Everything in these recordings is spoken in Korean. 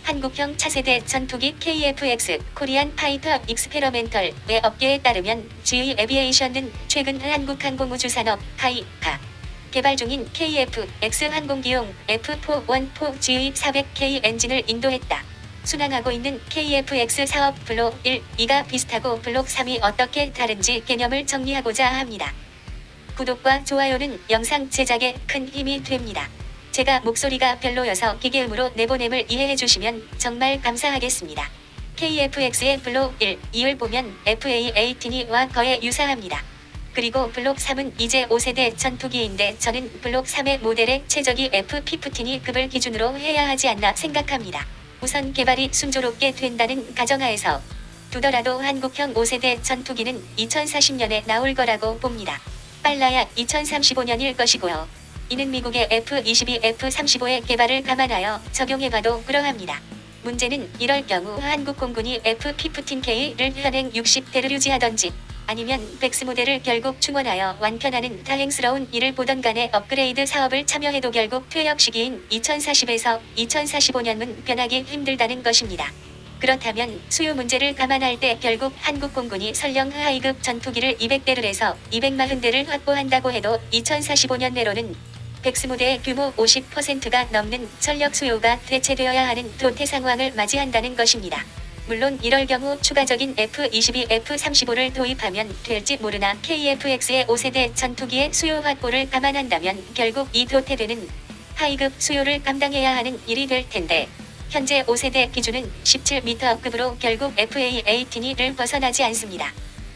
한국형 차세대 전투기 KF-X 코리안 파이터 익스페러멘털 외 업계에 따르면 GE 에비에이션은 최근 한국항공우주산업 카이가 개발 중인 KF-X 항공기용 F414 GE400K 엔진을 인도했다. 순항하고 있는 KF-X 사업 블록 1, 2가 비슷하고 블록 3이 어떻게 다른지 개념을 정리하고자 합니다. 구독과 좋아요는 영상 제작에 큰 힘이 됩니다. 제가 목소리가 별로여서 기계음으로 내보냄을 이해해주시면 정말 감사하겠습니다. KF-X의 블록 1, 2를 보면 FA-18와 거의 유사합니다. 그리고 블록 3은 이제 5세대 전투기인데 저는 블록 3의 모델의 최적이 F-15급을 기준으로 해야 하지 않나 생각합니다. 우선 개발이 순조롭게 된다는 가정하에서 두더라도 한국형 5세대 전투기는 2040년에 나올 거라고 봅니다. 빨라야 2035년일 것이고요. 이는 미국의 F-22, F-35의 개발을 감안하여 적용해봐도 그러합니다. 문제는 이럴 경우 한국 공군이 F-15K를 현행 60대를 유지하던지 아니면 백스 모델을 결국 충원하여 완편하는 다행스러운 일을 보던 간에 업그레이드 사업을 참여해도 결국 퇴역 시기인 2040에서 2045년은 변하기 힘들다는 것입니다. 그렇다면 수요 문제를 감안할 때 결국 한국 공군이 설령 하이급 전투기를 200대를 해서 240대를 확보한다고 해도 2045년 내로는 백스 모델의 규모 50%가 넘는 전력 수요가 대체되어야 하는 도태 상황을 맞이한다는 것입니다. 물론 이럴 경우 추가적인 F-22, F-35를 도입하면 될지 모르나 KF-X의 5세대 전투기의 수요 확보를 감안한다면 결국 이 도태되는 하이급 수요를 감당해야 하는 일이 될 텐데 현재 5세대 기준은 17m급으로 결국 FA-18을 벗어나지 않습니다.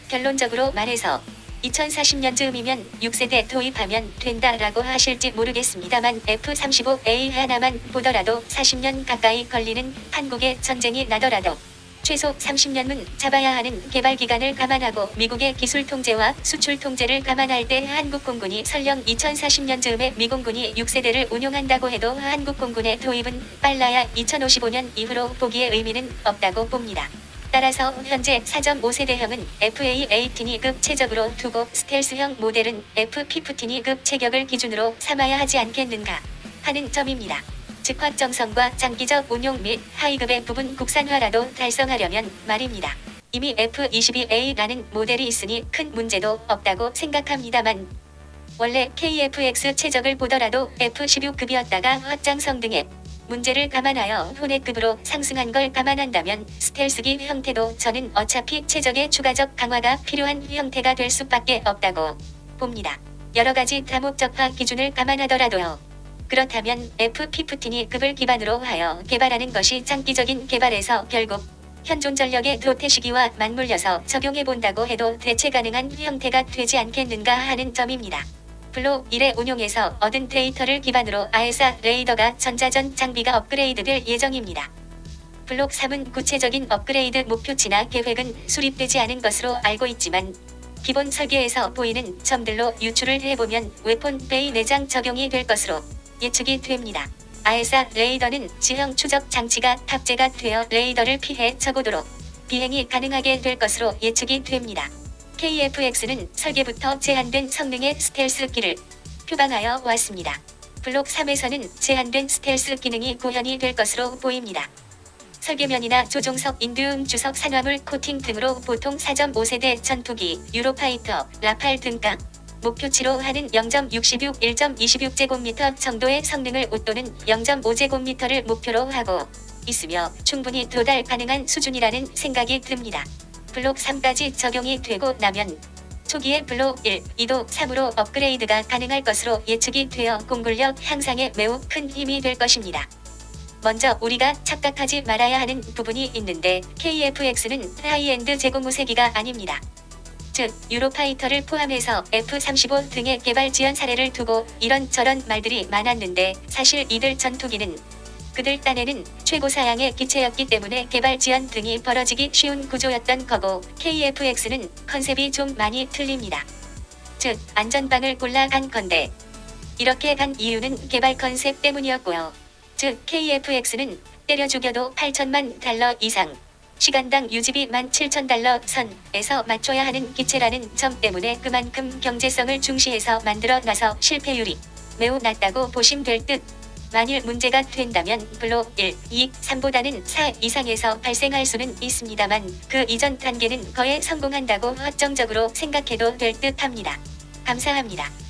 결론적으로 말해서 2040년쯤이면 6세대 도입하면 된다라고 하실지 모르겠습니다만 F-35A 하나만 보더라도 40년 가까이 걸리는 한국의 전쟁이 나더라도 최소 30년은 잡아야 하는 개발 기간을 감안하고 미국의 기술 통제와 수출 통제를 감안할 때 한국 공군이 설령 2040년쯤에 미공군이 6세대를 운용한다고 해도 한국 공군의 도입은 빨라야 2055년 이후로 보기에 의미는 없다고 봅니다. 따라서 현재 4.5세대형은 FA-18급 체적으로 두고 스텔스형 모델은 F-15급 체격을 기준으로 삼아야 하지 않겠는가 하는 점입니다. 즉 확정성과 장기적 운용 및 하이급의 부분 국산화라도 달성하려면 말입니다. 이미 F-22A라는 모델이 있으니 큰 문제도 없다고 생각합니다만 원래 KF-X 체적을 보더라도 F-16급이었다가 확장성 등의 문제를 감안하여 혼액급으로 상승한 걸 감안한다면 스텔스기 형태도 저는 어차피 체적의 추가적 강화가 필요한 형태가 될 수밖에 없다고 봅니다. 여러가지 다목적화 기준을 감안하더라도요. 그렇다면 F-15급을 기반으로 하여 개발하는 것이 장기적인 개발에서 결국 현존 전력의 도태 시기와 맞물려서 적용해본다고 해도 대체 가능한 형태가 되지 않겠는가 하는 점입니다. 블록 1의 운용에서 얻은 데이터를 기반으로 아에사 레이더가 전자전 장비가 업그레이드될 예정입니다. 블록 3은 구체적인 업그레이드 목표치나 계획은 수립되지 않은 것으로 알고 있지만 기본 설계에서 보이는 점들로 유추를 해보면 웨폰 베이 내장 적용이 될 것으로 예측이 됩니다. 아에사 레이더는 지형 추적 장치가 탑재가 되어 레이더를 피해 적오도록 비행이 가능하게 될 것으로 예측이 됩니다. KF-X는 설계부터 제한된 성능의 스텔스기를 표방하여 왔습니다. 블록 3에서는 제한된 스텔스 기능이 구현이 될 것으로 보입니다. 설계면이나 조종석 인두음 주석 산화물 코팅 등으로 보통 4.5세대 전투기, 유로파이터, 라팔 등가 목표치로 하는 0.66, 1.26제곱미터 정도의 성능을 웃도는 0.5제곱미터를 목표로 하고 있으며 충분히 도달 가능한 수준이라는 생각이 듭니다. 블록 3까지 적용이 되고 나면 초기에 블록 1, 2도 3으로 업그레이드가 가능할 것으로 예측이 되어 공군력 향상에 매우 큰 힘이 될 것입니다. 먼저 우리가 착각하지 말아야 하는 부분이 있는데 KF-X는 하이엔드 제공무세기가 아닙니다. 즉 유로파이터를 포함해서 F-35 등의 개발 지연 사례를 두고 이런저런 말들이 많았는데 사실 이들 전투기는 그들 딴에는 최고 사양의 기체였기 때문에 개발 지연 등이 벌어지기 쉬운 구조였던 거고 KF-X는 컨셉이 좀 많이 틀립니다. 즉 안전방을 골라 간 건데 이렇게 간 이유는 개발 컨셉 때문이었고요. 즉 KF-X는 때려 죽여도 8천만 달러 이상 시간당 유지비 17,000달러 선에서 맞춰야 하는 기체라는 점 때문에 그만큼 경제성을 중시해서 만들어 놔서 실패율이 매우 낮다고 보시면 될 듯 만일 문제가 된다면 블록 1, 2, 3보다는 4 이상에서 발생할 수는 있습니다만 그 이전 단계는 거의 성공한다고 확정적으로 생각해도 될 듯합니다. 감사합니다.